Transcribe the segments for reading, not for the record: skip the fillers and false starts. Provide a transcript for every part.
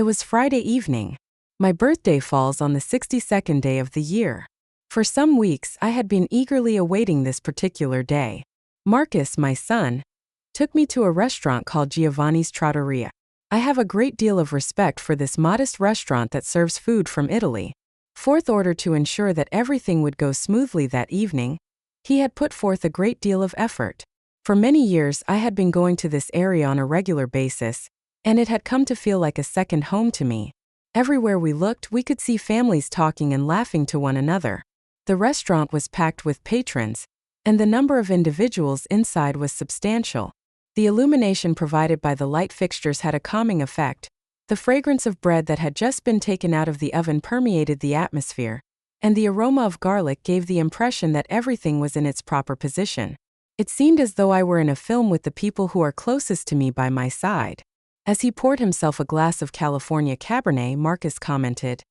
It was Friday evening. My birthday falls on the 62nd day of the year. For some weeks, I had been eagerly awaiting this particular day. Marcus, my son, took me to a restaurant called Giovanni's Trattoria. I have a great deal of respect for this modest restaurant that serves food from Italy. Fourth order to ensure that everything would go smoothly that evening, he had put forth a great deal of effort. For many years, I had been going to this area on a regular basis, and it had come to feel like a second home to me. Everywhere we looked, we could see families talking and laughing to one another. The restaurant was packed with patrons, and the number of individuals inside was substantial. The illumination provided by the light fixtures had a calming effect. The fragrance of bread that had just been taken out of the oven permeated the atmosphere, and the aroma of garlic gave the impression that everything was in its proper position. It seemed as though I were in a film with the people who are closest to me by my side. As he poured himself a glass of California Cabernet, Marcus commented,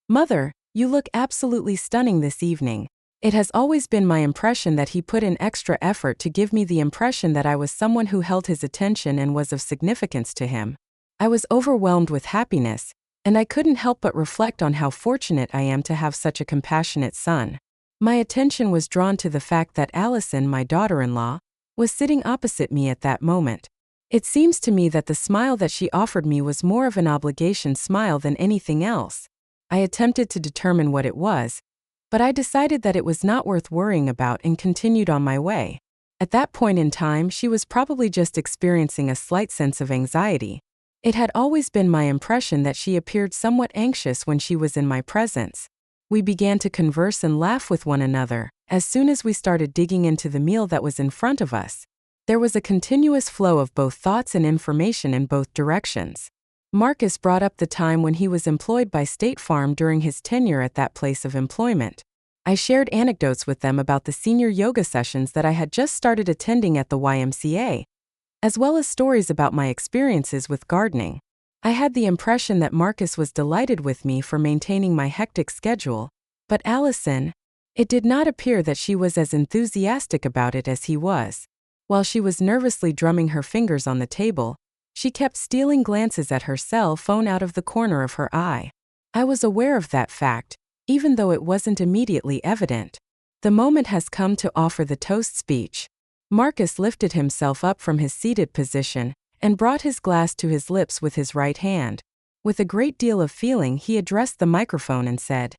"Mother, you look absolutely stunning this evening." It has always been my impression that he put in extra effort to give me the impression that I was someone who held his attention and was of significance to him. I was overwhelmed with happiness, and I couldn't help but reflect on how fortunate I am to have such a compassionate son. My attention was drawn to the fact that Allison, my daughter-in-law, was sitting opposite me at that moment. It seems to me that the smile that she offered me was more of an obligation smile than anything else. I attempted to determine what it was, but I decided that it was not worth worrying about and continued on my way. At that point in time, she was probably just experiencing a slight sense of anxiety. It had always been my impression that she appeared somewhat anxious when she was in my presence. We began to converse and laugh with one another. As soon as we started digging into the meal that was in front of us, there was a continuous flow of both thoughts and information in both directions. Marcus brought up the time when he was employed by State Farm during his tenure at that place of employment. I shared anecdotes with them about the senior yoga sessions that I had just started attending at the YMCA, as well as stories about my experiences with gardening. I had the impression that Marcus was delighted with me for maintaining my hectic schedule, but Allison, it did not appear that she was as enthusiastic about it as he was. While she was nervously drumming her fingers on the table, she kept stealing glances at her cell phone out of the corner of her eye. I was aware of that fact, even though it wasn't immediately evident. The moment has come to offer the toast speech. Marcus lifted himself up from his seated position and brought his glass to his lips with his right hand. With a great deal of feeling, he addressed the microphone and said,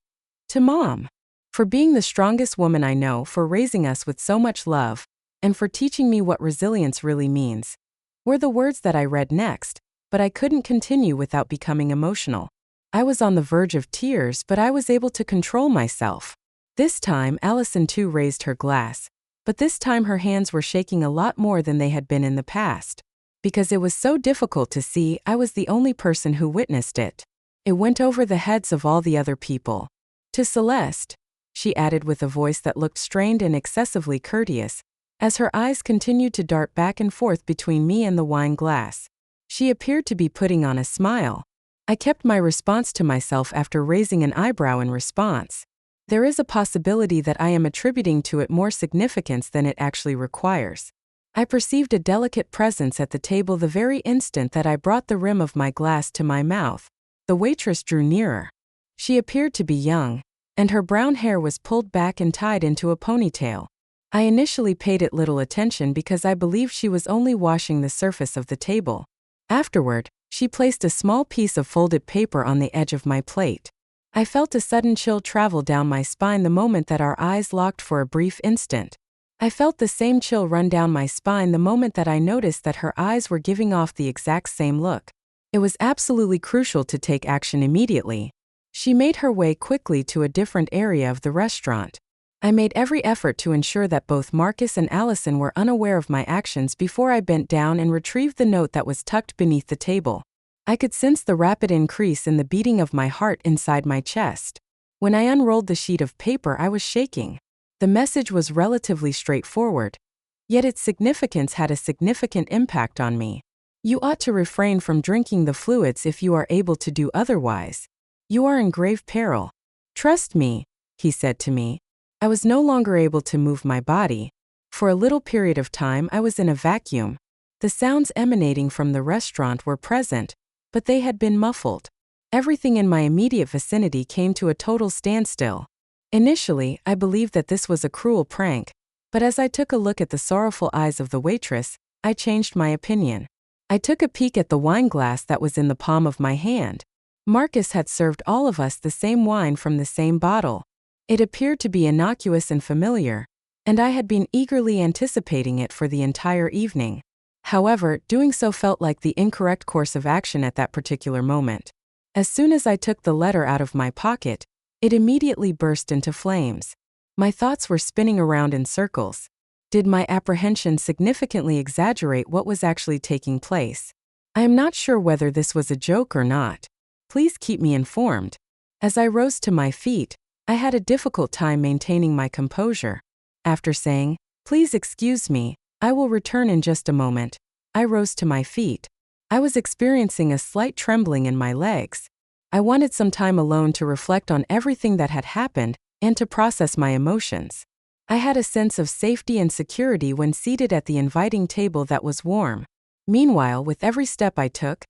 "To Mom, for being the strongest woman I know, for raising us with so much love, and for teaching me what resilience really means," were the words that I read next, but I couldn't continue without becoming emotional. I was on the verge of tears, but I was able to control myself. This time, Allison too raised her glass, but this time her hands were shaking a lot more than they had been in the past. Because it was so difficult to see, I was the only person who witnessed it. It went over the heads of all the other people. "To Celeste," she added with a voice that looked strained and excessively courteous, as her eyes continued to dart back and forth between me and the wine glass. She appeared to be putting on a smile. I kept my response to myself after raising an eyebrow in response. There is a possibility that I am attributing to it more significance than it actually requires. I perceived a delicate presence at the table the very instant that I brought the rim of my glass to my mouth. The waitress drew nearer. She appeared to be young, and her brown hair was pulled back and tied into a ponytail. I initially paid it little attention because I believed she was only washing the surface of the table. Afterward, she placed a small piece of folded paper on the edge of my plate. I felt a sudden chill travel down my spine the moment that our eyes locked for a brief instant. I felt the same chill run down my spine the moment that I noticed that her eyes were giving off the exact same look. It was absolutely crucial to take action immediately. She made her way quickly to a different area of the restaurant. I made every effort to ensure that both Marcus and Allison were unaware of my actions before I bent down and retrieved the note that was tucked beneath the table. I could sense the rapid increase in the beating of my heart inside my chest. When I unrolled the sheet of paper, I was shaking. The message was relatively straightforward, yet its significance had a significant impact on me. "You ought to refrain from drinking the fluids if you are able to do otherwise. You are in grave peril. Trust me," he said to me. I was no longer able to move my body. For a little period of time, I was in a vacuum. The sounds emanating from the restaurant were present, but they had been muffled. Everything in my immediate vicinity came to a total standstill. Initially, I believed that this was a cruel prank, but as I took a look at the sorrowful eyes of the waitress, I changed my opinion. I took a peek at the wine glass that was in the palm of my hand. Marcus had served all of us the same wine from the same bottle. It appeared to be innocuous and familiar, and I had been eagerly anticipating it for the entire evening. However, doing so felt like the incorrect course of action at that particular moment. As soon as I took the letter out of my pocket, it immediately burst into flames. My thoughts were spinning around in circles. Did my apprehension significantly exaggerate what was actually taking place? I am not sure whether this was a joke or not. Please keep me informed. As I rose to my feet, I had a difficult time maintaining my composure. After saying, "Please excuse me, I will return in just a moment," I rose to my feet. I was experiencing a slight trembling in my legs. I wanted some time alone to reflect on everything that had happened and to process my emotions. I had a sense of safety and security when seated at the inviting table that was warm. Meanwhile, with every step I took,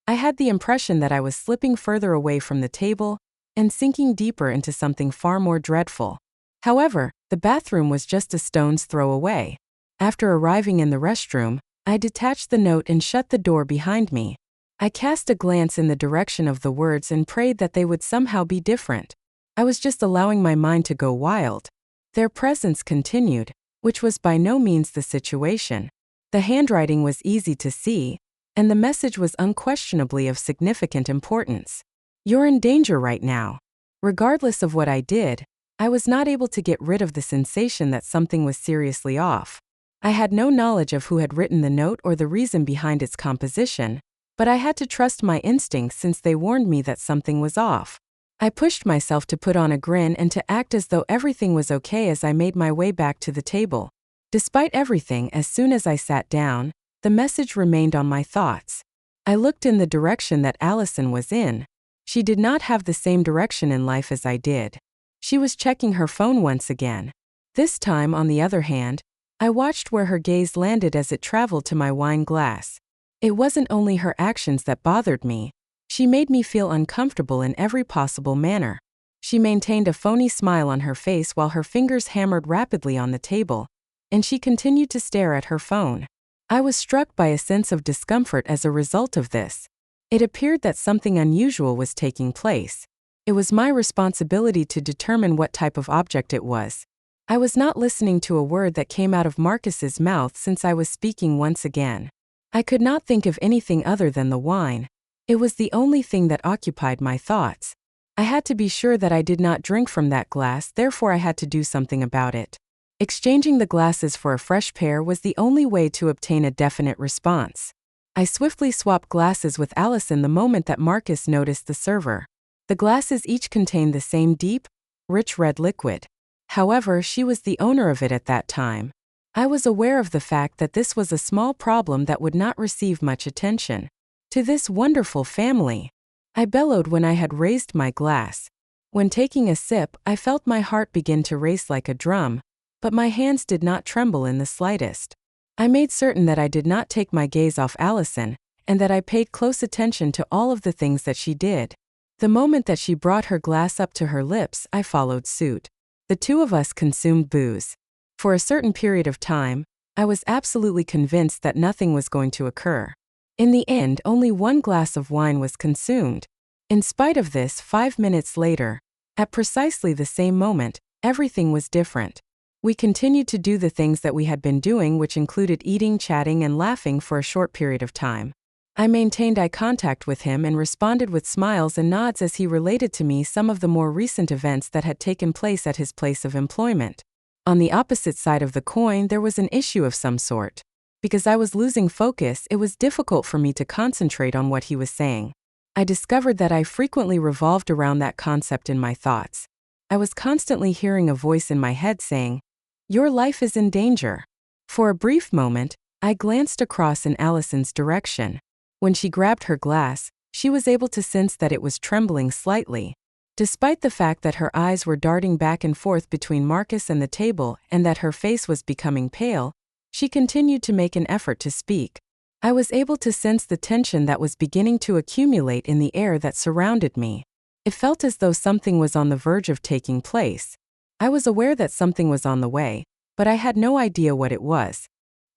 I had the impression that I was slipping further away from the table and sinking deeper into something far more dreadful. However, the bathroom was just a stone's throw away. After arriving in the restroom, I detached the note and shut the door behind me. I cast a glance in the direction of the words and prayed that they would somehow be different. I was just allowing my mind to go wild. Their presence continued, which was by no means the situation. The handwriting was easy to see, and the message was unquestionably of significant importance. "You're in danger right now." Regardless of what I did, I was not able to get rid of the sensation that something was seriously off. I had no knowledge of who had written the note or the reason behind its composition, but I had to trust my instincts since they warned me that something was off. I pushed myself to put on a grin and to act as though everything was okay as I made my way back to the table. Despite everything, as soon as I sat down, the message remained on my thoughts. I looked in the direction that Allison was in. She did not have the same direction in life as I did. She was checking her phone once again. This time, on the other hand, I watched where her gaze landed as it traveled to my wine glass. It wasn't only her actions that bothered me. She made me feel uncomfortable in every possible manner. She maintained a phony smile on her face while her fingers hammered rapidly on the table, and she continued to stare at her phone. I was struck by a sense of discomfort as a result of this. It appeared that something unusual was taking place. It was my responsibility to determine what type of object it was. I was not listening to a word that came out of Marcus's mouth since I was speaking once again. I could not think of anything other than the wine. It was the only thing that occupied my thoughts. I had to be sure that I did not drink from that glass, therefore I had to do something about it. Exchanging the glasses for a fresh pair was the only way to obtain a definite response. I swiftly swapped glasses with Allison the moment that Marcus noticed the server. The glasses each contained the same deep, rich red liquid. However, she was the owner of it at that time. I was aware of the fact that this was a small problem that would not receive much attention. To this wonderful family, I bellowed when I had raised my glass. When taking a sip, I felt my heart begin to race like a drum, but my hands did not tremble in the slightest. I made certain that I did not take my gaze off Allison, and that I paid close attention to all of the things that she did. The moment that she brought her glass up to her lips, I followed suit. The two of us consumed booze. For a certain period of time, I was absolutely convinced that nothing was going to occur. In the end, only one glass of wine was consumed. In spite of this, 5 minutes later, at precisely the same moment, everything was different. We continued to do the things that we had been doing, which included eating, chatting, and laughing for a short period of time. I maintained eye contact with him and responded with smiles and nods as he related to me some of the more recent events that had taken place at his place of employment. On the opposite side of the coin, there was an issue of some sort. Because I was losing focus, it was difficult for me to concentrate on what he was saying. I discovered that I frequently revolved around that concept in my thoughts. I was constantly hearing a voice in my head saying, "Your life is in danger." For a brief moment, I glanced across in Allison's direction. When she grabbed her glass, she was able to sense that it was trembling slightly. Despite the fact that her eyes were darting back and forth between Marcus and the table and that her face was becoming pale, she continued to make an effort to speak. I was able to sense the tension that was beginning to accumulate in the air that surrounded me. It felt as though something was on the verge of taking place. I was aware that something was on the way, but I had no idea what it was.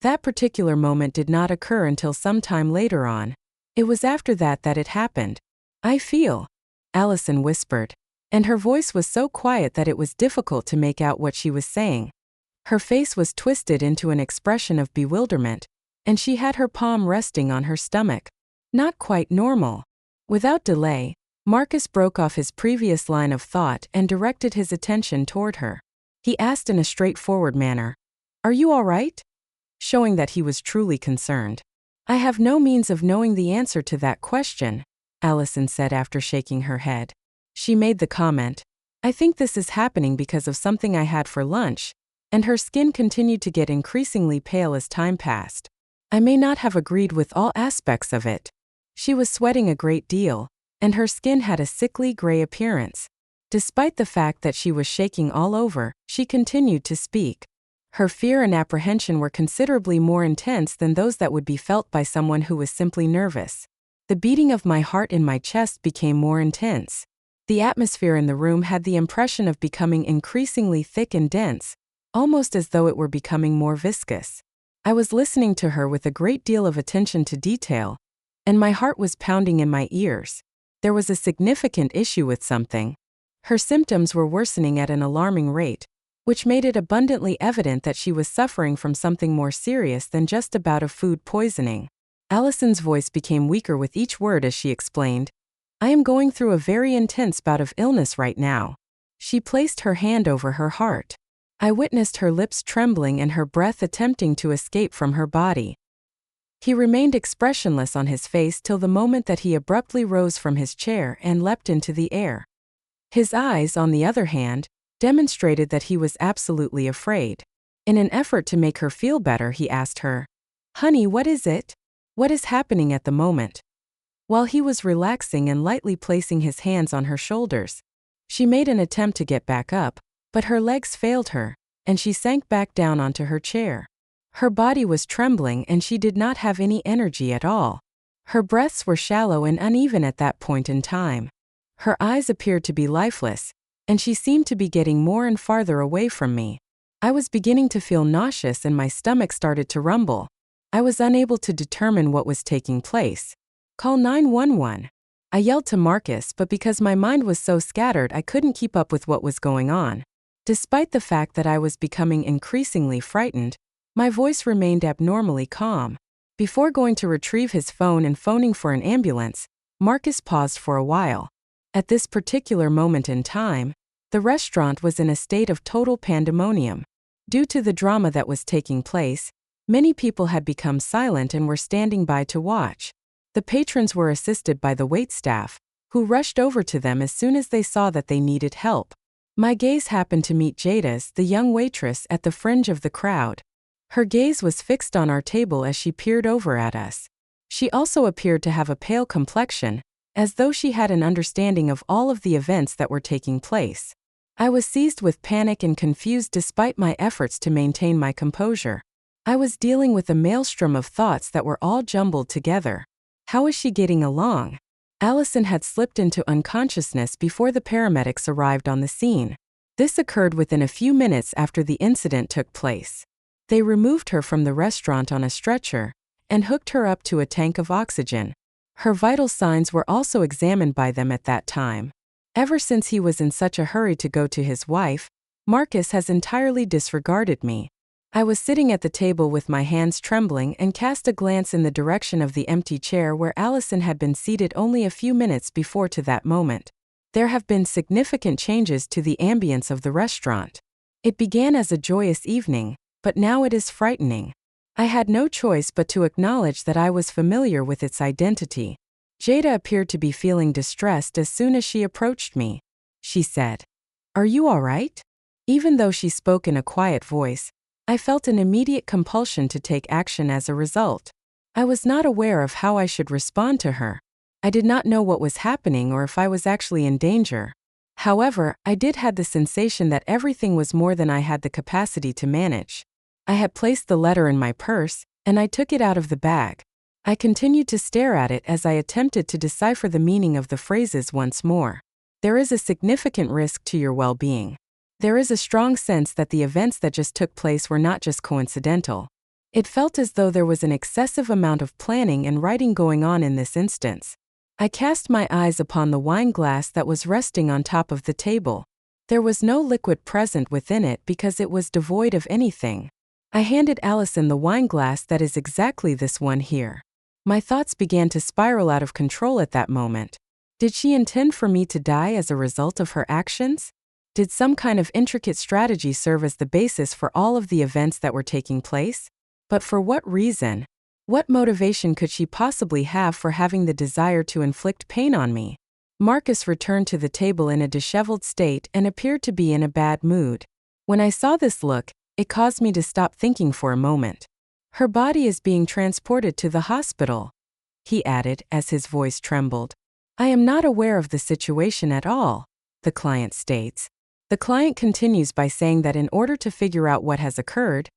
That particular moment did not occur until some time later on. It was after that that it happened. "I feel," Allison whispered, and her voice was so quiet that it was difficult to make out what she was saying. Her face was twisted into an expression of bewilderment, and she had her palm resting on her stomach. Not quite normal. Without delay, Marcus broke off his previous line of thought and directed his attention toward her. He asked in a straightforward manner, "Are you all right?" Showing that he was truly concerned. "I have no means of knowing the answer to that question," Allison said after shaking her head. She made the comment, "I think this is happening because of something I had for lunch," and her skin continued to get increasingly pale as time passed. I may not have agreed with all aspects of it. She was sweating a great deal, and her skin had a sickly gray appearance. Despite the fact that she was shaking all over, she continued to speak. Her fear and apprehension were considerably more intense than those that would be felt by someone who was simply nervous. The beating of my heart in my chest became more intense. The atmosphere in the room had the impression of becoming increasingly thick and dense, almost as though it were becoming more viscous. I was listening to her with a great deal of attention to detail, and my heart was pounding in my ears. There was a significant issue with something. Her symptoms were worsening at an alarming rate, which made it abundantly evident that she was suffering from something more serious than just a bout of food poisoning. Allison's voice became weaker with each word as she explained, "I am going through a very intense bout of illness right now." She placed her hand over her heart. I witnessed her lips trembling and her breath attempting to escape from her body. He remained expressionless on his face till the moment that he abruptly rose from his chair and leapt into the air. His eyes, on the other hand, demonstrated that he was absolutely afraid. In an effort to make her feel better, he asked her, "Honey, what is it? What is happening at the moment?" While he was relaxing and lightly placing his hands on her shoulders, she made an attempt to get back up, but her legs failed her, and she sank back down onto her chair. Her body was trembling and she did not have any energy at all. Her breaths were shallow and uneven at that point in time. Her eyes appeared to be lifeless, and she seemed to be getting more and farther away from me. I was beginning to feel nauseous and my stomach started to rumble. I was unable to determine what was taking place. "Call 911. I yelled to Marcus, but because my mind was so scattered I couldn't keep up with what was going on. Despite the fact that I was becoming increasingly frightened, my voice remained abnormally calm. Before going to retrieve his phone and phoning for an ambulance, Marcus paused for a while. At this particular moment in time, the restaurant was in a state of total pandemonium. Due to the drama that was taking place, many people had become silent and were standing by to watch. The patrons were assisted by the waitstaff, who rushed over to them as soon as they saw that they needed help. My gaze happened to meet Jada's, the young waitress, at the fringe of the crowd. Her gaze was fixed on our table as she peered over at us. She also appeared to have a pale complexion, as though she had an understanding of all of the events that were taking place. I was seized with panic and confused despite my efforts to maintain my composure. I was dealing with a maelstrom of thoughts that were all jumbled together. How was she getting along? Allison had slipped into unconsciousness before the paramedics arrived on the scene. This occurred within a few minutes after the incident took place. They removed her from the restaurant on a stretcher and hooked her up to a tank of oxygen. Her vital signs were also examined by them at that time. Ever since he was in such a hurry to go to his wife, Marcus has entirely disregarded me. I was sitting at the table with my hands trembling and cast a glance in the direction of the empty chair where Allison had been seated only a few minutes before to that moment. There have been significant changes to the ambience of the restaurant. It began as a joyous evening, but now it is frightening. I had no choice but to acknowledge that I was familiar with its identity. Jada appeared to be feeling distressed as soon as she approached me. She said, "Are you all right?" Even though she spoke in a quiet voice, I felt an immediate compulsion to take action as a result. I was not aware of how I should respond to her. I did not know what was happening or if I was actually in danger. However, I did have the sensation that everything was more than I had the capacity to manage. I had placed the letter in my purse, and I took it out of the bag. I continued to stare at it as I attempted to decipher the meaning of the phrases once more. There is a significant risk to your well-being. There is a strong sense that the events that just took place were not just coincidental. It felt as though there was an excessive amount of planning and writing going on in this instance. I cast my eyes upon the wine glass that was resting on top of the table. There was no liquid present within it because it was devoid of anything. I handed Allison the wine glass that is exactly this one here. My thoughts began to spiral out of control at that moment. Did she intend for me to die as a result of her actions? Did some kind of intricate strategy serve as the basis for all of the events that were taking place? But for what reason? What motivation could she possibly have for having the desire to inflict pain on me? Marcus returned to the table in a disheveled state and appeared to be in a bad mood. When I saw this look, it caused me to stop thinking for a moment. Her body is being transported to the hospital, he added as his voice trembled. I am not aware of the situation at all, the client states. The client continues by saying that in order to figure out what has occurred,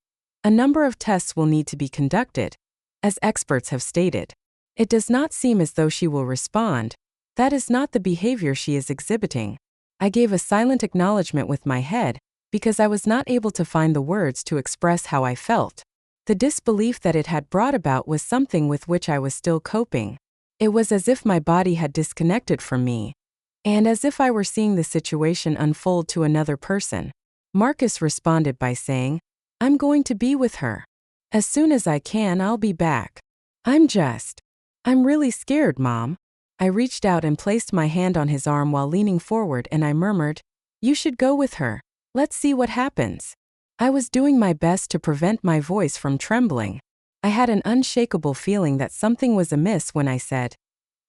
a number of tests will need to be conducted, as experts have stated. It does not seem as though she will respond. That is not the behavior she is exhibiting. I gave a silent acknowledgement with my head, because I was not able to find the words to express how I felt. The disbelief that it had brought about was something with which I was still coping. It was as if my body had disconnected from me, and as if I were seeing the situation unfold to another person. Marcus responded by saying, I'm going to be with her. As soon as I can, I'll be back. I'm really scared, Mom. I reached out and placed my hand on his arm while leaning forward and I murmured, You should go with her. Let's see what happens. I was doing my best to prevent my voice from trembling. I had an unshakable feeling that something was amiss when I said,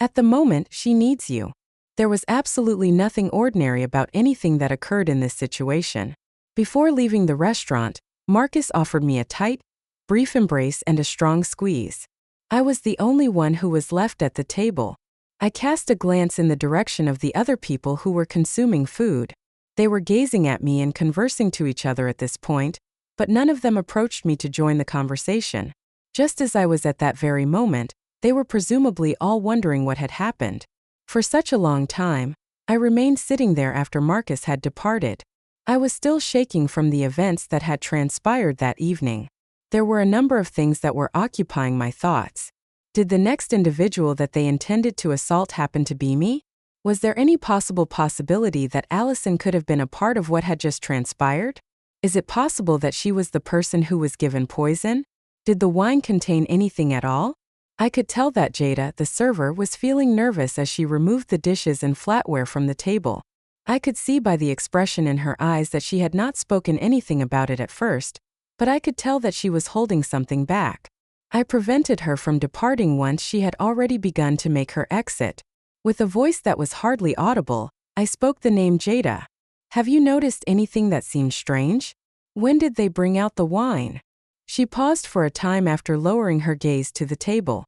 At the moment, she needs you. There was absolutely nothing ordinary about anything that occurred in this situation. Before leaving the restaurant, Marcus offered me a tight, brief embrace and a strong squeeze. I was the only one who was left at the table. I cast a glance in the direction of the other people who were consuming food. They were gazing at me and conversing to each other at this point, but none of them approached me to join the conversation. Just as I was at that very moment, they were presumably all wondering what had happened. For such a long time, I remained sitting there after Marcus had departed. I was still shaking from the events that had transpired that evening. There were a number of things that were occupying my thoughts. Did the next individual that they intended to assault happen to be me? Was there any possible possibility that Allison could have been a part of what had just transpired? Is it possible that she was the person who was given poison? Did the wine contain anything at all? I could tell that Jada, the server, was feeling nervous as she removed the dishes and flatware from the table. I could see by the expression in her eyes that she had not spoken anything about it at first, but I could tell that she was holding something back. I prevented her from departing once she had already begun to make her exit. With a voice that was hardly audible, I spoke the name Jada. Have you noticed anything that seemed strange? When did they bring out the wine? She paused for a time after lowering her gaze to the table.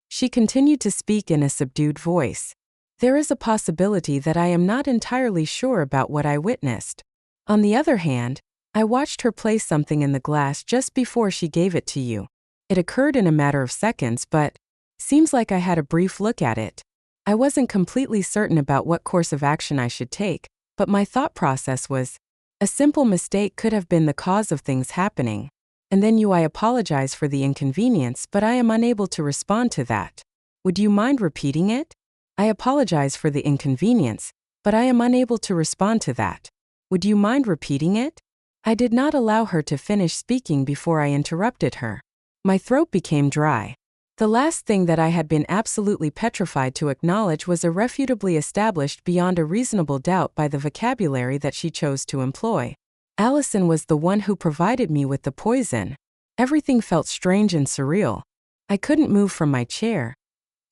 She continued to speak in a subdued voice. There is a possibility that I am not entirely sure about what I witnessed. On the other hand, I watched her place something in the glass just before she gave it to you. It occurred in a matter of seconds, but seems like I had a brief look at it. I wasn't completely certain about what course of action I should take, but my thought process was, a simple mistake could have been the cause of things happening. And then I apologize for the inconvenience, but I am unable to respond to that. Would you mind repeating it? I apologize for the inconvenience, but I am unable to respond to that. Would you mind repeating it? I did not allow her to finish speaking before I interrupted her. My throat became dry. The last thing that I had been absolutely petrified to acknowledge was irrefutably established beyond a reasonable doubt by the vocabulary that she chose to employ. Allison was the one who provided me with the poison. Everything felt strange and surreal. I couldn't move from my chair,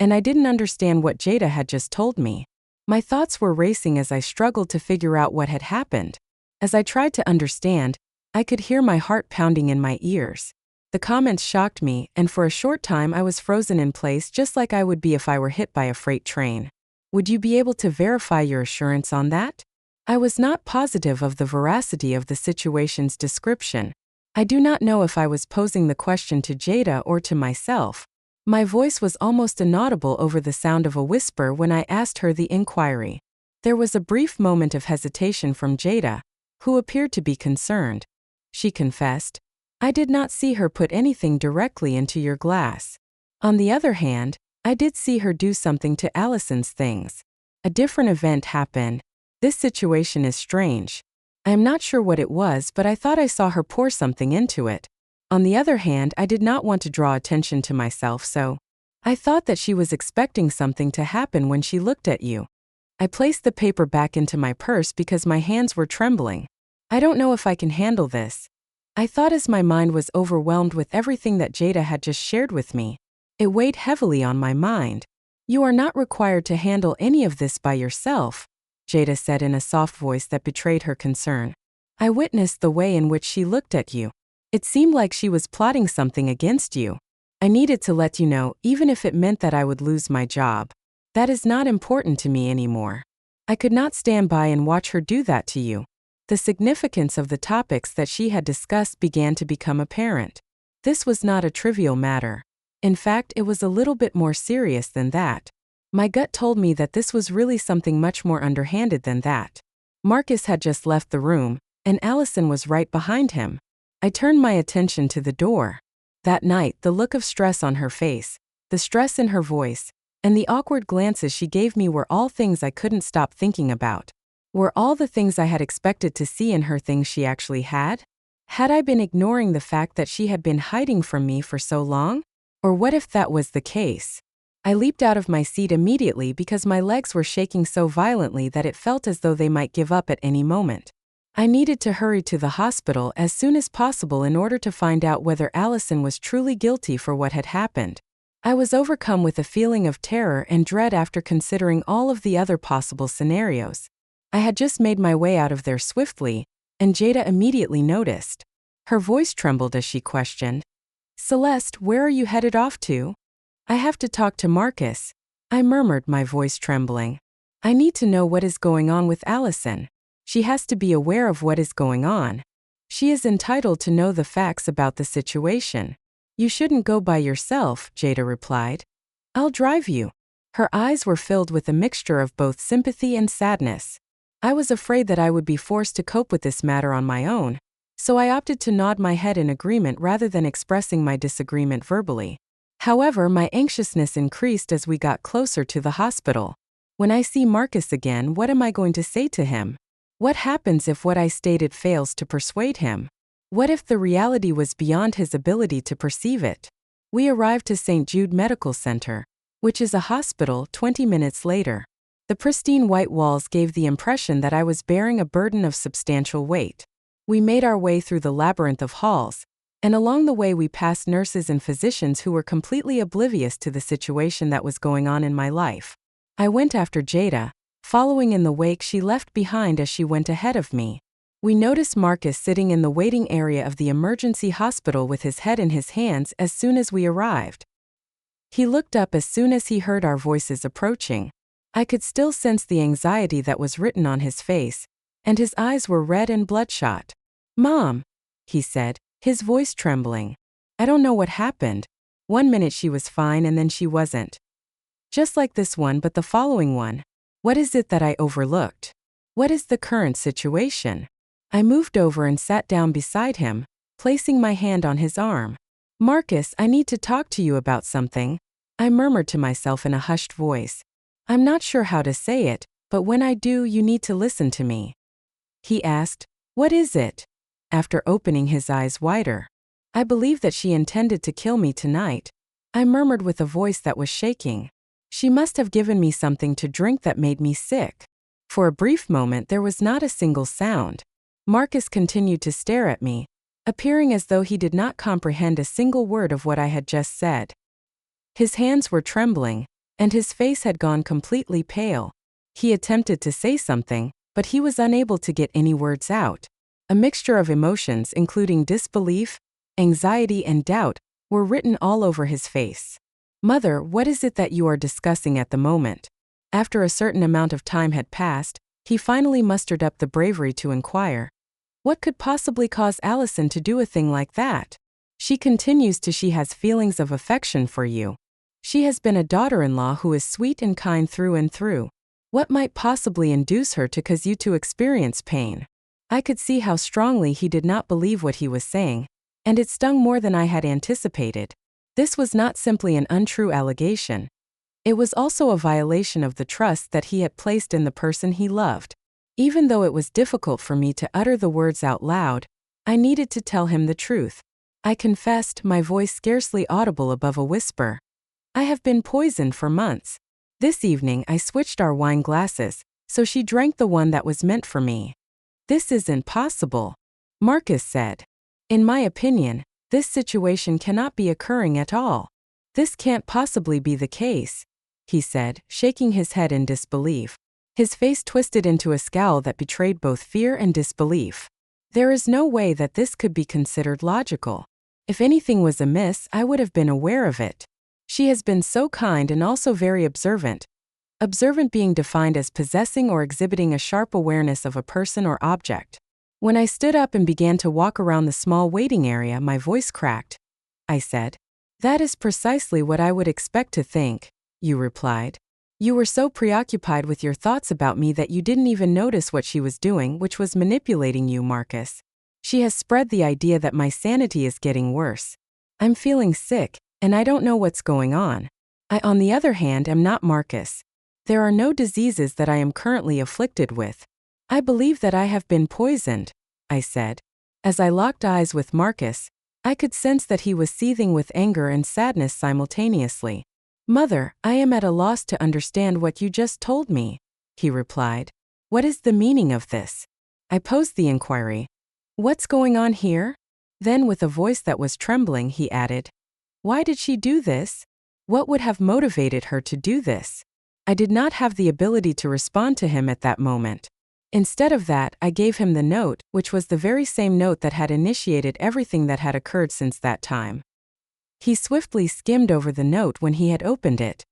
and I didn't understand what Jada had just told me. My thoughts were racing as I struggled to figure out what had happened. As I tried to understand, I could hear my heart pounding in my ears. The comments shocked me, and for a short time I was frozen in place just like I would be if I were hit by a freight train. Would you be able to verify your assurance on that? I was not positive of the veracity of the situation's description. I do not know if I was posing the question to Jada or to myself. My voice was almost inaudible over the sound of a whisper when I asked her the inquiry. There was a brief moment of hesitation from Jada, who appeared to be concerned. She confessed, "I did not see her put anything directly into your glass. On the other hand, I did see her do something to Allison's things. A different event happened. This situation is strange. I am not sure what it was, but I thought I saw her pour something into it. On the other hand, I did not want to draw attention to myself, so I thought that she was expecting something to happen when she looked at you." I placed the paper back into my purse because my hands were trembling. I don't know if I can handle this, I thought as my mind was overwhelmed with everything that Jada had just shared with me. It weighed heavily on my mind. "You are not required to handle any of this by yourself," Jada said in a soft voice that betrayed her concern. "I witnessed the way in which she looked at you. It seemed like she was plotting something against you. I needed to let you know, even if it meant that I would lose my job. That is not important to me anymore. I could not stand by and watch her do that to you." The significance of the topics that she had discussed began to become apparent. This was not a trivial matter. In fact, it was a little bit more serious than that. My gut told me that this was really something much more underhanded than that. Marcus had just left the room, and Allison was right behind him. I turned my attention to the door. That night, the look of stress on her face, the stress in her voice, and the awkward glances she gave me were all things I couldn't stop thinking about. Were all the things I had expected to see in her things she actually had? Had I been ignoring the fact that she had been hiding from me for so long? Or what if that was the case? I leaped out of my seat immediately because my legs were shaking so violently that it felt as though they might give up at any moment. I needed to hurry to the hospital as soon as possible in order to find out whether Allison was truly guilty for what had happened. I was overcome with a feeling of terror and dread after considering all of the other possible scenarios. I had just made my way out of there swiftly, and Jada immediately noticed. Her voice trembled as she questioned, "Celeste, where are you headed off to?" "I have to talk to Marcus," I murmured, my voice trembling. "I need to know what is going on with Allison. She has to be aware of what is going on. She is entitled to know the facts about the situation." "You shouldn't go by yourself," Jada replied. "I'll drive you." Her eyes were filled with a mixture of both sympathy and sadness. I was afraid that I would be forced to cope with this matter on my own, so I opted to nod my head in agreement rather than expressing my disagreement verbally. However, my anxiousness increased as we got closer to the hospital. When I see Marcus again, what am I going to say to him? What happens if what I stated fails to persuade him? What if the reality was beyond his ability to perceive it? We arrived to St. Jude Medical Center, which is a hospital, 20 minutes later. The pristine white walls gave the impression that I was bearing a burden of substantial weight. We made our way through the labyrinth of halls, and along the way we passed nurses and physicians who were completely oblivious to the situation that was going on in my life. I went after Jada, following in the wake she left behind as she went ahead of me. We noticed Marcus sitting in the waiting area of the emergency hospital with his head in his hands as soon as we arrived. He looked up as soon as he heard our voices approaching. I could still sense the anxiety that was written on his face, and his eyes were red and bloodshot. "Mom," he said, his voice trembling. "I don't know what happened. One minute she was fine and then she wasn't. Just like this one, but the following one. What is it that I overlooked? What is the current situation?" I moved over and sat down beside him, placing my hand on his arm. "Marcus, I need to talk to you about something," I murmured to myself in a hushed voice. "I'm not sure how to say it, but when I do, you need to listen to me." He asked, "What is it?" After opening his eyes wider. "I believe that she intended to kill me tonight," I murmured with a voice that was shaking. "She must have given me something to drink that made me sick." For a brief moment there was not a single sound. Marcus continued to stare at me, appearing as though he did not comprehend a single word of what I had just said. His hands were trembling, and his face had gone completely pale. He attempted to say something, but he was unable to get any words out. A mixture of emotions, including disbelief, anxiety, and doubt, were written all over his face. "Mother, what is it that you are discussing at the moment?" After a certain amount of time had passed, he finally mustered up the bravery to inquire. What could possibly cause Allison to do a thing like that? She continues to she has feelings of affection for you. She has been a daughter-in-law who is sweet and kind through and through. What might possibly induce her to cause you to experience pain? I could see how strongly he did not believe what he was saying, and it stung more than I had anticipated. This was not simply an untrue allegation. It was also a violation of the trust that he had placed in the person he loved. Even though it was difficult for me to utter the words out loud, I needed to tell him the truth. I confessed, my voice scarcely audible above a whisper. I have been poisoned for months. This evening I switched our wine glasses, so she drank the one that was meant for me. This isn't possible, Marcus said. In my opinion, this situation cannot be occurring at all. This can't possibly be the case, he said, shaking his head in disbelief. His face twisted into a scowl that betrayed both fear and disbelief. There is no way that this could be considered logical. If anything was amiss, I would have been aware of it. She has been so kind and also very observant. Observant being defined as possessing or exhibiting a sharp awareness of a person or object. When I stood up and began to walk around the small waiting area, my voice cracked. I said, "That is precisely what I would expect to think," you replied. "You were so preoccupied with your thoughts about me that you didn't even notice what she was doing, which was manipulating you, Marcus. She has spread the idea that my sanity is getting worse. I'm feeling sick, and I don't know what's going on. I, on the other hand, am not Marcus. There are no diseases that I am currently afflicted with. I believe that I have been poisoned," I said. As I locked eyes with Marcus, I could sense that he was seething with anger and sadness simultaneously. "Mother, I am at a loss to understand what you just told me," he replied. "What is the meaning of this?" I posed the inquiry. "What's going on here?" Then, with a voice that was trembling, he added, "Why did she do this? What would have motivated her to do this?" I did not have the ability to respond to him at that moment. Instead of that, I gave him the note, which was the very same note that had initiated everything that had occurred since that time. He swiftly skimmed over the note when he had opened it.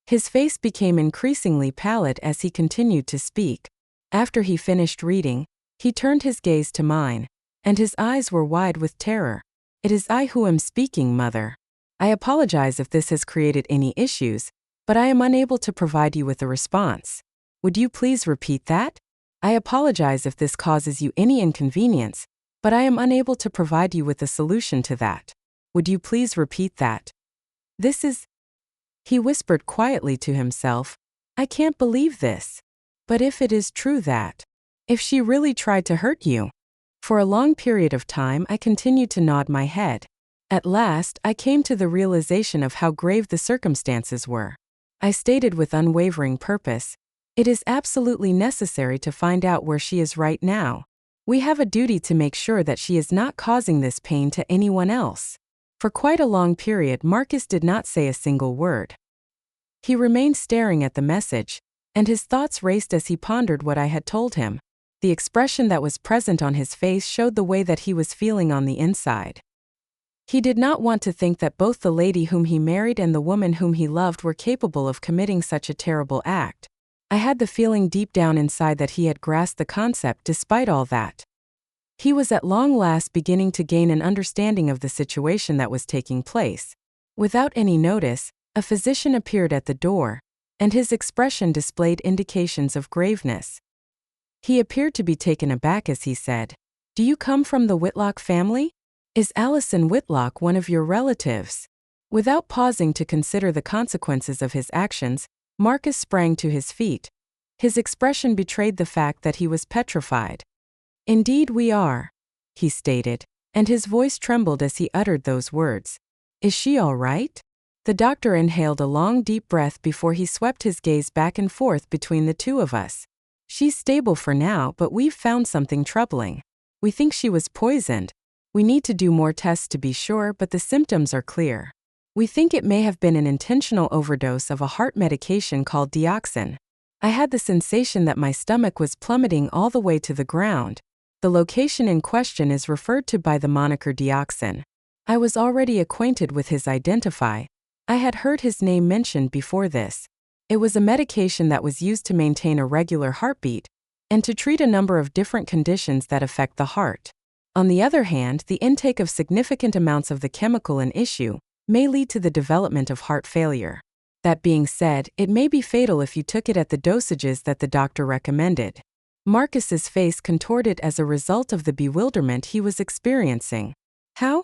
His face became increasingly pallid as he continued to speak. After he finished reading, he turned his gaze to mine, and his eyes were wide with terror. "It is I who am speaking, Mother. I apologize if this has created any issues, but I am unable to provide you with a response. Would you please repeat that? I apologize if this causes you any inconvenience, but I am unable to provide you with a solution to that. Would you please repeat that? This is..." He whispered quietly to himself, "I can't believe this. But if it is true that... if she really tried to hurt you..." For a long period of time I continued to nod my head. At last, I came to the realization of how grave the circumstances were. I stated with unwavering purpose, "It is absolutely necessary to find out where she is right now. We have a duty to make sure that she is not causing this pain to anyone else." For quite a long period, Marcus did not say a single word. He remained staring at the message, and his thoughts raced as he pondered what I had told him. The expression that was present on his face showed the way that he was feeling on the inside. He did not want to think that both the lady whom he married and the woman whom he loved were capable of committing such a terrible act. I had the feeling deep down inside that he had grasped the concept despite all that. He was at long last beginning to gain an understanding of the situation that was taking place. Without any notice, a physician appeared at the door, and his expression displayed indications of graveness. He appeared to be taken aback as he said, "Do you come from the Whitlock family? Is Allison Whitlock one of your relatives?" Without pausing to consider the consequences of his actions, Marcus sprang to his feet. His expression betrayed the fact that he was petrified. "Indeed we are," he stated, and his voice trembled as he uttered those words. "Is she all right?" The doctor inhaled a long deep breath before he swept his gaze back and forth between the two of us. "She's stable for now, but we've found something troubling. We think she was poisoned. We need to do more tests to be sure, but the symptoms are clear. We think it may have been an intentional overdose of a heart medication called dioxin." I had the sensation that my stomach was plummeting all the way to the ground. The location in question is referred to by the moniker dioxin. I was already acquainted with his identify. I had heard his name mentioned before this. It was a medication that was used to maintain a regular heartbeat, and to treat a number of different conditions that affect the heart. On the other hand, the intake of significant amounts of the chemical in issue may lead to the development of heart failure. That being said, it may be fatal if you took it at the dosages that the doctor recommended. Marcus's face contorted as a result of the bewilderment he was experiencing. How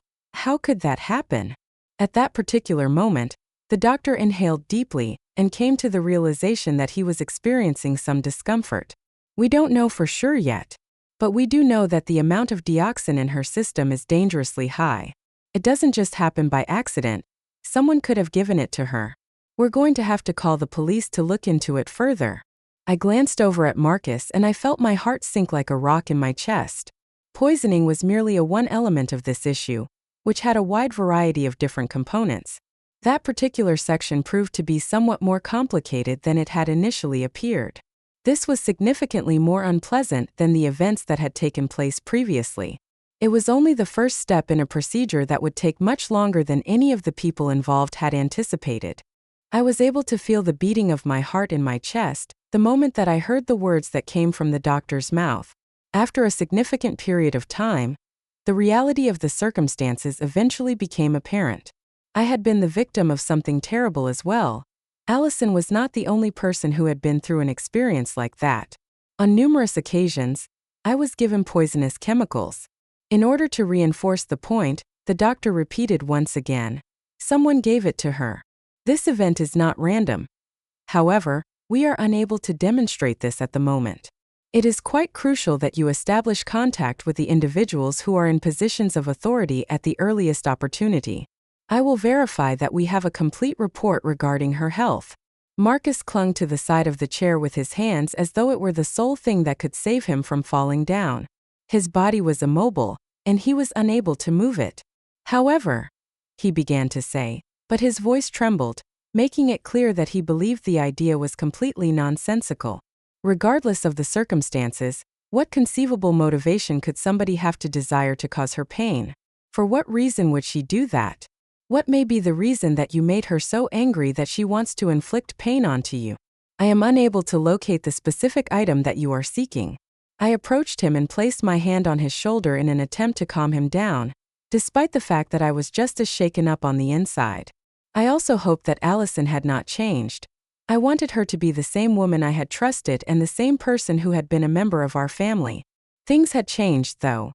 could that happen? At that particular moment, the doctor inhaled deeply and came to the realization that he was experiencing some discomfort. We don't know for sure yet, but we do know that the amount of dioxin in her system is dangerously high. It doesn't just happen by accident. Someone could have given it to her. We're going to have to call the police to look into it further. I glanced over at Marcus and I felt my heart sink like a rock in my chest. Poisoning was merely one element of this issue, which had a wide variety of different components. That particular section proved to be somewhat more complicated than it had initially appeared. This was significantly more unpleasant than the events that had taken place previously. It was only the first step in a procedure that would take much longer than any of the people involved had anticipated. I was able to feel the beating of my heart in my chest the moment that I heard the words that came from the doctor's mouth. After a significant period of time, the reality of the circumstances eventually became apparent. I had been the victim of something terrible as well. Allison was not the only person who had been through an experience like that. On numerous occasions, I was given poisonous chemicals. In order to reinforce the point, the doctor repeated once again, "Someone gave it to her." This event is not random. However, we are unable to demonstrate this at the moment. It is quite crucial that you establish contact with the individuals who are in positions of authority at the earliest opportunity. I will verify that we have a complete report regarding her health. Marcus clung to the side of the chair with his hands as though it were the sole thing that could save him from falling down. His body was immobile, and he was unable to move it. "However," he began to say, but his voice trembled, making it clear that he believed the idea was completely nonsensical. Regardless of the circumstances, what conceivable motivation could somebody have to desire to cause her pain? For what reason would she do that? What may be the reason that you made her so angry that she wants to inflict pain onto you? I am unable to locate the specific item that you are seeking. I approached him and placed my hand on his shoulder in an attempt to calm him down, despite the fact that I was just as shaken up on the inside. I also hoped that Allison had not changed. I wanted her to be the same woman I had trusted and the same person who had been a member of our family. Things had changed, though.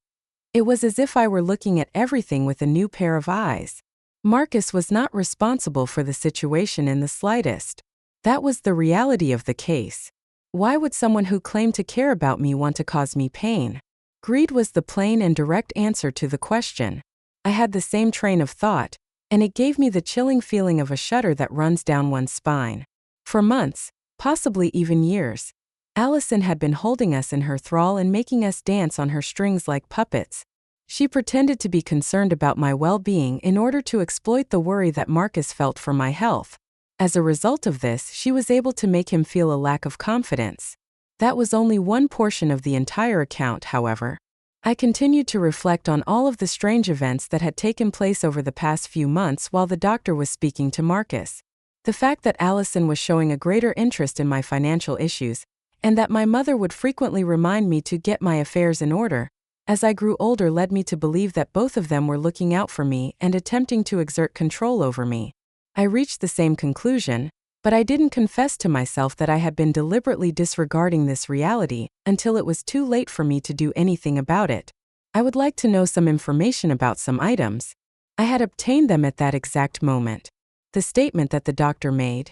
It was as if I were looking at everything with a new pair of eyes. Marcus was not responsible for the situation in the slightest. That was the reality of the case. Why would someone who claimed to care about me want to cause me pain? Greed was the plain and direct answer to the question. I had the same train of thought, and it gave me the chilling feeling of a shudder that runs down one's spine. For months, possibly even years, Allison had been holding us in her thrall and making us dance on her strings like puppets. She pretended to be concerned about my well-being in order to exploit the worry that Marcus felt for my health. As a result of this, she was able to make him feel a lack of confidence. That was only one portion of the entire account, however. I continued to reflect on all of the strange events that had taken place over the past few months while the doctor was speaking to Marcus. The fact that Allison was showing a greater interest in my financial issues, and that my mother would frequently remind me to get my affairs in order, as I grew older led me to believe that both of them were looking out for me and attempting to exert control over me. I reached the same conclusion, but I didn't confess to myself that I had been deliberately disregarding this reality until it was too late for me to do anything about it. I would like to know some information about some items. I had obtained them at that exact moment. The statement that the doctor made,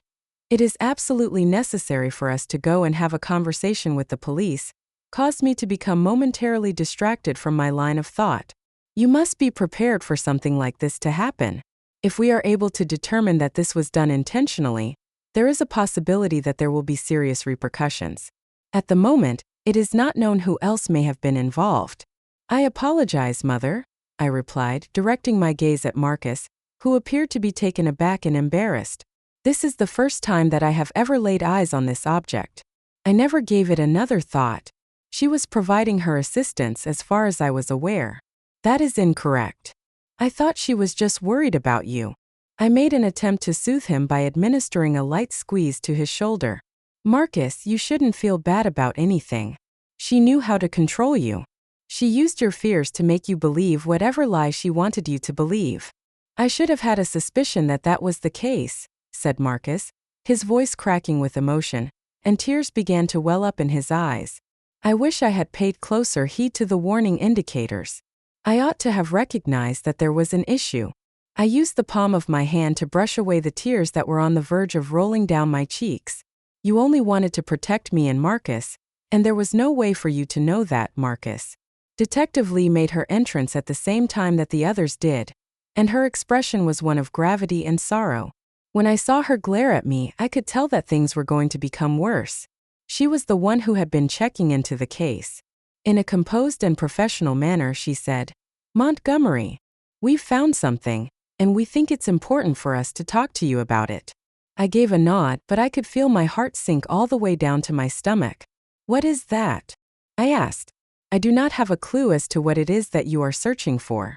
"It is absolutely necessary for us to go and have a conversation with the police," caused me to become momentarily distracted from my line of thought. You must be prepared for something like this to happen. If we are able to determine that this was done intentionally, there is a possibility that there will be serious repercussions. At the moment, it is not known who else may have been involved. "I apologize, Mother," I replied, directing my gaze at Marcus, who appeared to be taken aback and embarrassed. This is the first time that I have ever laid eyes on this object. I never gave it another thought. She was providing her assistance as far as I was aware. That is incorrect. I thought she was just worried about you. I made an attempt to soothe him by administering a light squeeze to his shoulder. "Marcus, you shouldn't feel bad about anything. She knew how to control you. She used your fears to make you believe whatever lie she wanted you to believe. I should have had a suspicion that that was the case, said Marcus, his voice cracking with emotion, and tears began to well up in his eyes. I wish I had paid closer heed to the warning indicators. I ought to have recognized that there was an issue. I used the palm of my hand to brush away the tears that were on the verge of rolling down my cheeks. You only wanted to protect me and Marcus, and there was no way for you to know that, Marcus. Detective Lee made her entrance at the same time that the others did, and her expression was one of gravity and sorrow. When I saw her glare at me, I could tell that things were going to become worse. She was the one who had been checking into the case. In a composed and professional manner, she said, "Montgomery, we've found something, and we think it's important for us to talk to you about it." I gave a nod, but I could feel my heart sink all the way down to my stomach. "What is that?" I asked. "I do not have a clue as to what it is that you are searching for."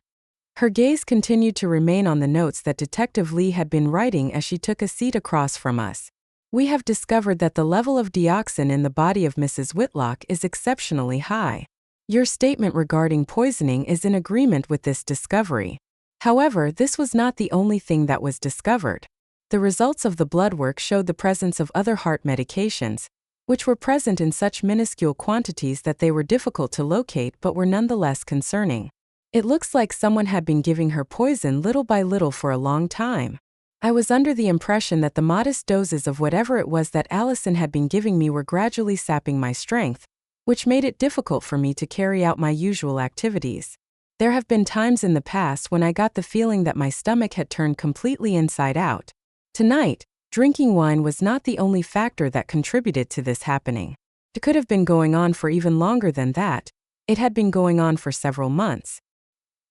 Her gaze continued to remain on the notes that Detective Lee had been writing as she took a seat across from us. "We have discovered that the level of dioxin in the body of Mrs. Whitlock is exceptionally high. Your statement regarding poisoning is in agreement with this discovery. However, this was not the only thing that was discovered. The results of the blood work showed the presence of other heart medications, which were present in such minuscule quantities that they were difficult to locate but were nonetheless concerning. It looks like someone had been giving her poison little by little for a long time. I was under the impression that the modest doses of whatever it was that Allison had been giving me were gradually sapping my strength, which made it difficult for me to carry out my usual activities. There have been times in the past when I got the feeling that my stomach had turned completely inside out. Tonight, drinking wine was not the only factor that contributed to this happening. It could have been going on for even longer than that. It had been going on for several months."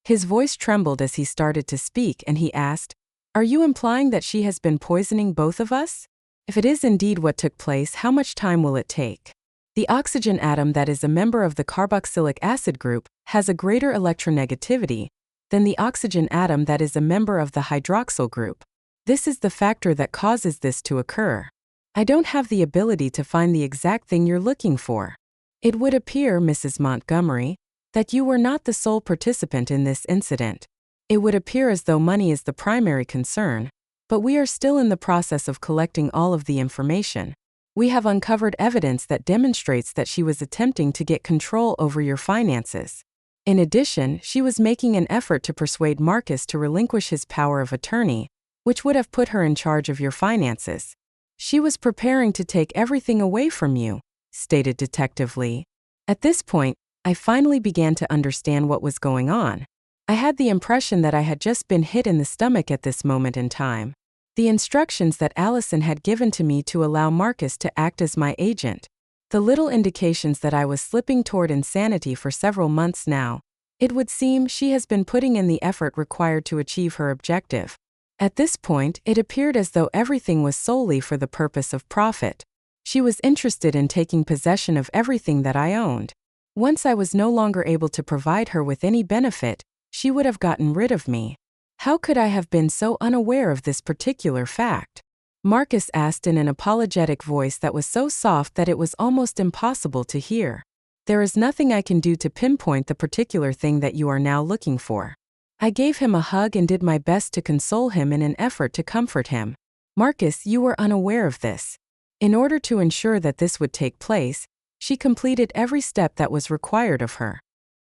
His voice trembled as he started to speak, and he asked, "Are you implying that she has been poisoning both of us? If it is indeed what took place, how much time will it take?" The oxygen atom that is a member of the carboxylic acid group has a greater electronegativity than the oxygen atom that is a member of the hydroxyl group. This is the factor that causes this to occur. I don't have the ability to find the exact thing you're looking for. It would appear, Mrs. Montgomery, that you were not the sole participant in this incident. It would appear as though money is the primary concern, but we are still in the process of collecting all of the information. We have uncovered evidence that demonstrates that she was attempting to get control over your finances. In addition, she was making an effort to persuade Marcus to relinquish his power of attorney, which would have put her in charge of your finances. She was preparing to take everything away from you, stated Detective Lee. At this point, I finally began to understand what was going on. I had the impression that I had just been hit in the stomach at this moment in time. The instructions that Allison had given to me to allow Marcus to act as my agent. The little indications that I was slipping toward insanity for several months now. It would seem she has been putting in the effort required to achieve her objective. At this point, it appeared as though everything was solely for the purpose of profit. She was interested in taking possession of everything that I owned. Once I was no longer able to provide her with any benefit, she would have gotten rid of me. How could I have been so unaware of this particular fact? Marcus asked in an apologetic voice that was so soft that it was almost impossible to hear. There is nothing I can do to pinpoint the particular thing that you are now looking for. I gave him a hug and did my best to console him in an effort to comfort him. Marcus, you were unaware of this. In order to ensure that this would take place, she completed every step that was required of her.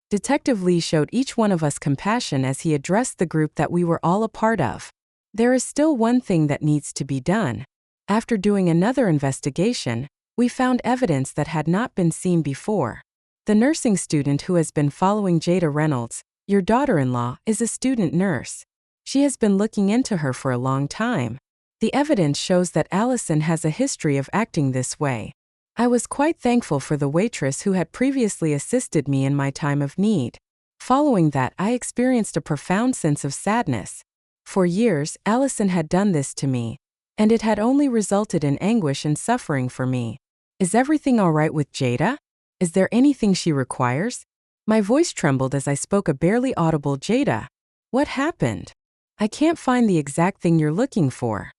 Detective Lee showed each one of us compassion as he addressed the group that we were all a part of. There is still one thing that needs to be done. After doing another investigation, we found evidence that had not been seen before. The nursing student who has been following Jada Reynolds, your daughter-in-law, is a student nurse. She has been looking into her for a long time. The evidence shows that Allison has a history of acting this way. I was quite thankful for the waitress who had previously assisted me in my time of need. Following that, I experienced a profound sense of sadness. For years, Allison had done this to me, and it had only resulted in anguish and suffering for me. Is everything all right with Jada? Is there anything she requires? My voice trembled as I spoke a barely audible Jada. What happened? I can't find the exact thing you're looking for.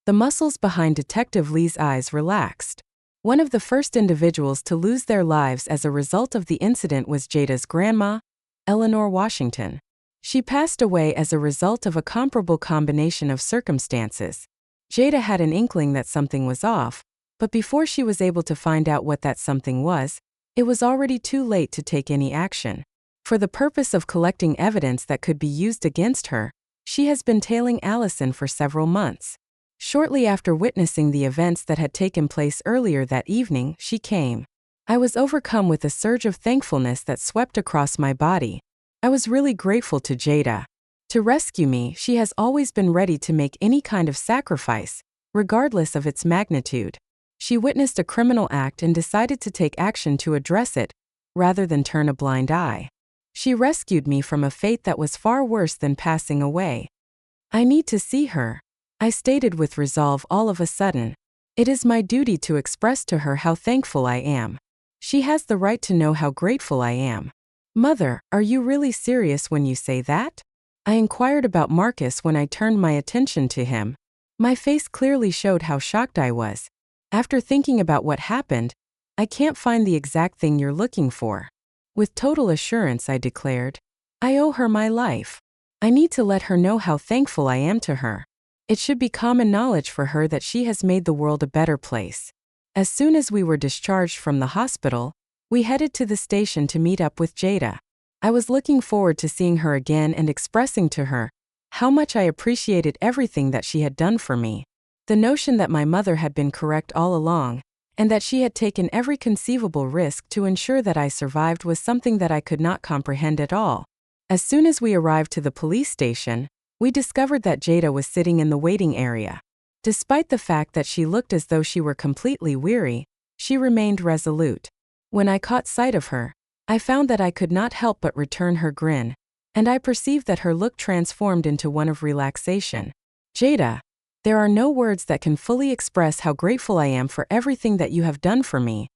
The muscles behind Detective Lee's eyes relaxed. One of the first individuals to lose their lives as a result of the incident was Jada's grandma, Eleanor Washington. She passed away as a result of a comparable combination of circumstances. Jada had an inkling that something was off, but before she was able to find out what that something was, it was already too late to take any action. For the purpose of collecting evidence that could be used against her, she has been tailing Allison for several months. Shortly after witnessing the events that had taken place earlier that evening, she came. I was overcome with a surge of thankfulness that swept across my body. I was really grateful to Jada. To rescue me, she has always been ready to make any kind of sacrifice, regardless of its magnitude. She witnessed a criminal act and decided to take action to address it, rather than turn a blind eye. She rescued me from a fate that was far worse than passing away. I need to see her, I stated with resolve all of a sudden. It is my duty to express to her how thankful I am. She has the right to know how grateful I am. Mother, are you really serious when you say that? I inquired about Marcus when I turned my attention to him. My face clearly showed how shocked I was. After thinking about what happened, I can't find the exact thing you're looking for. With total assurance, I declared. I owe her my life. I need to let her know how thankful I am to her. It should be common knowledge for her that she has made the world a better place. As soon as we were discharged from the hospital, we headed to the station to meet up with Jada. I was looking forward to seeing her again and expressing to her how much I appreciated everything that she had done for me. The notion that my mother had been correct all along, and that she had taken every conceivable risk to ensure that I survived was something that I could not comprehend at all. As soon as we arrived to the police station, we discovered that Jada was sitting in the waiting area. Despite the fact that she looked as though she were completely weary, she remained resolute. When I caught sight of her, I found that I could not help but return her grin, and I perceived that her look transformed into one of relaxation. Jada, there are no words that can fully express how grateful I am for everything that you have done for me,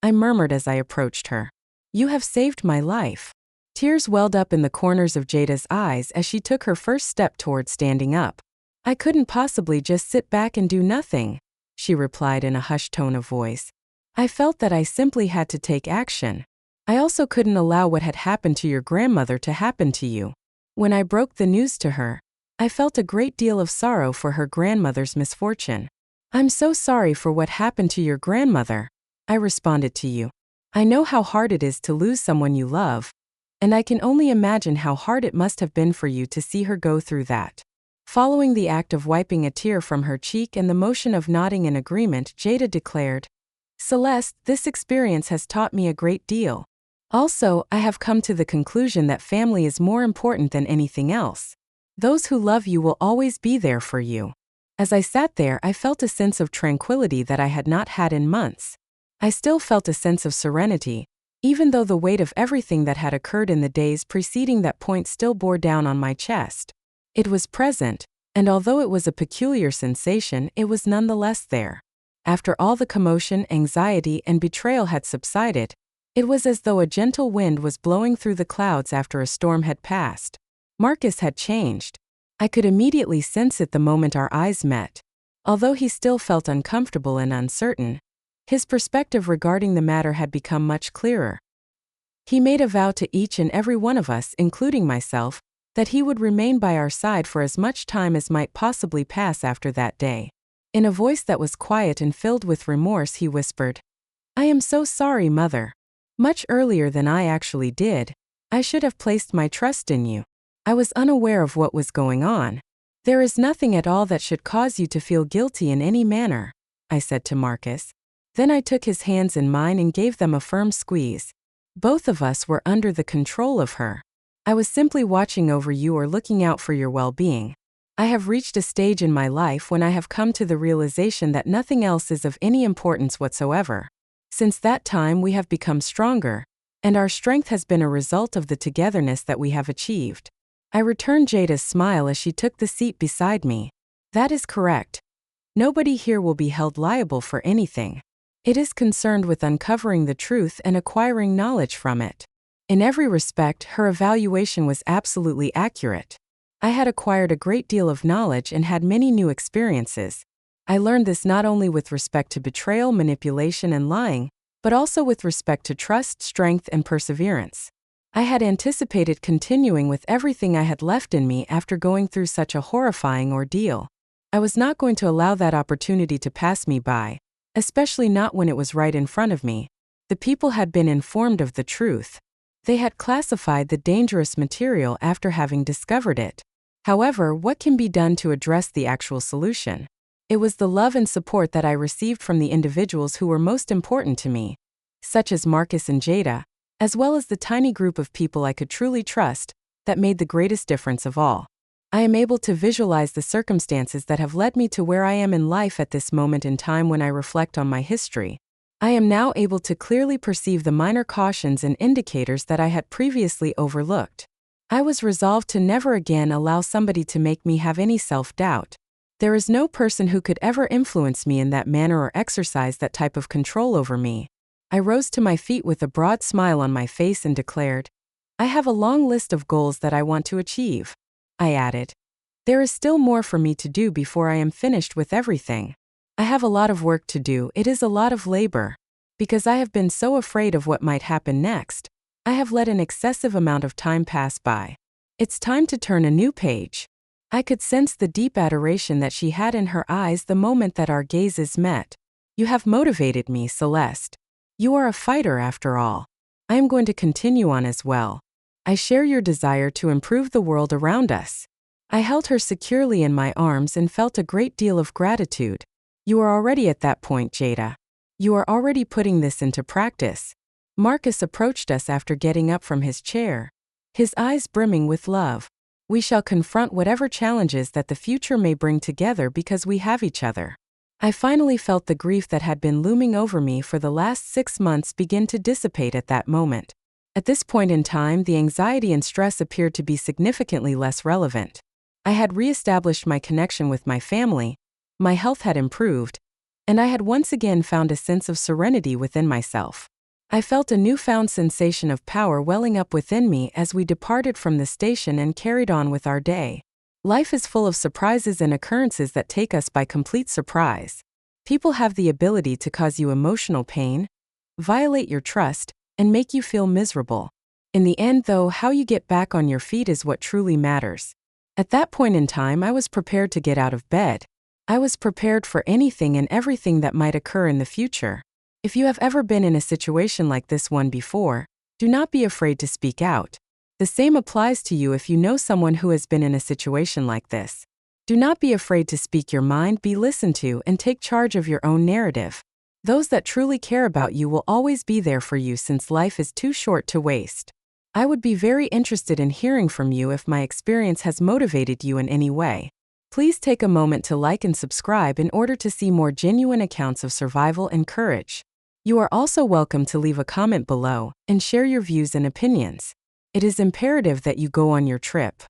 I murmured as I approached her. You have saved my life. Tears welled up in the corners of Jada's eyes as she took her first step toward standing up. I couldn't possibly just sit back and do nothing, she replied in a hushed tone of voice. I felt that I simply had to take action. I also couldn't allow what had happened to your grandmother to happen to you. When I broke the news to her, I felt a great deal of sorrow for her grandmother's misfortune. I'm so sorry for what happened to your grandmother, I responded to you. I know how hard it is to lose someone you love, and I can only imagine how hard it must have been for you to see her go through that. Following the act of wiping a tear from her cheek and the motion of nodding in agreement, Jada declared, Celeste, this experience has taught me a great deal. Also, I have come to the conclusion that family is more important than anything else. Those who love you will always be there for you. As I sat there, I felt a sense of tranquility that I had not had in months. I still felt a sense of serenity, even though the weight of everything that had occurred in the days preceding that point still bore down on my chest. It was present, and although it was a peculiar sensation, it was nonetheless there. After all the commotion, anxiety, and betrayal had subsided, it was as though a gentle wind was blowing through the clouds after a storm had passed. Marcus had changed. I could immediately sense it the moment our eyes met. Although he still felt uncomfortable and uncertain, his perspective regarding the matter had become much clearer. He made a vow to each and every one of us, including myself, that he would remain by our side for as much time as might possibly pass after that day. In a voice that was quiet and filled with remorse, he whispered, I am so sorry, Mother. Much earlier than I actually did, I should have placed my trust in you. I was unaware of what was going on. There is nothing at all that should cause you to feel guilty in any manner, I said to Marcus. Then I took his hands in mine and gave them a firm squeeze. Both of us were under the control of her. I was simply watching over you or looking out for your well-being. I have reached a stage in my life when I have come to the realization that nothing else is of any importance whatsoever. Since that time we have become stronger, and our strength has been a result of the togetherness that we have achieved. I returned Jada's smile as she took the seat beside me. That is correct. Nobody here will be held liable for anything. It is concerned with uncovering the truth and acquiring knowledge from it. In every respect, her evaluation was absolutely accurate. I had acquired a great deal of knowledge and had many new experiences. I learned this not only with respect to betrayal, manipulation, and lying, but also with respect to trust, strength, and perseverance. I had anticipated continuing with everything I had left in me after going through such a horrifying ordeal. I was not going to allow that opportunity to pass me by, especially not when it was right in front of me. The people had been informed of the truth. They had classified the dangerous material after having discovered it. However, what can be done to address the actual solution? It was the love and support that I received from the individuals who were most important to me, such as Marcus and Jada, as well as the tiny group of people I could truly trust, that made the greatest difference of all. I am able to visualize the circumstances that have led me to where I am in life at this moment in time when I reflect on my history. I am now able to clearly perceive the minor cautions and indicators that I had previously overlooked. I was resolved to never again allow somebody to make me have any self-doubt. There is no person who could ever influence me in that manner or exercise that type of control over me. I rose to my feet with a broad smile on my face and declared, "I have a long list of goals that I want to achieve." I added, "There is still more for me to do before I am finished with everything. I have a lot of work to do, it is a lot of labor. Because I have been so afraid of what might happen next, I have let an excessive amount of time pass by. It's time to turn a new page." I could sense the deep adoration that she had in her eyes the moment that our gazes met. "You have motivated me, Celeste. You are a fighter after all. I am going to continue on as well. I share your desire to improve the world around us." I held her securely in my arms and felt a great deal of gratitude. "You are already at that point, Jada. You are already putting this into practice." Marcus approached us after getting up from his chair, his eyes brimming with love. "We shall confront whatever challenges that the future may bring together because we have each other." I finally felt the grief that had been looming over me for the last 6 months begin to dissipate at that moment. At this point in time, the anxiety and stress appeared to be significantly less relevant. I had re-established my connection with my family, my health had improved, and I had once again found a sense of serenity within myself. I felt a newfound sensation of power welling up within me as we departed from the station and carried on with our day. Life is full of surprises and occurrences that take us by complete surprise. People have the ability to cause you emotional pain, violate your trust, and make you feel miserable. In the end, though, how you get back on your feet is what truly matters. At that point in time, I was prepared to get out of bed. I was prepared for anything and everything that might occur in the future. If you have ever been in a situation like this one before, do not be afraid to speak out. The same applies to you if you know someone who has been in a situation like this. Do not be afraid to speak your mind, be listened to, and take charge of your own narrative. Those that truly care about you will always be there for you since life is too short to waste. I would be very interested in hearing from you if my experience has motivated you in any way. Please take a moment to like and subscribe in order to see more genuine accounts of survival and courage. You are also welcome to leave a comment below and share your views and opinions. It is imperative that you go on your trip.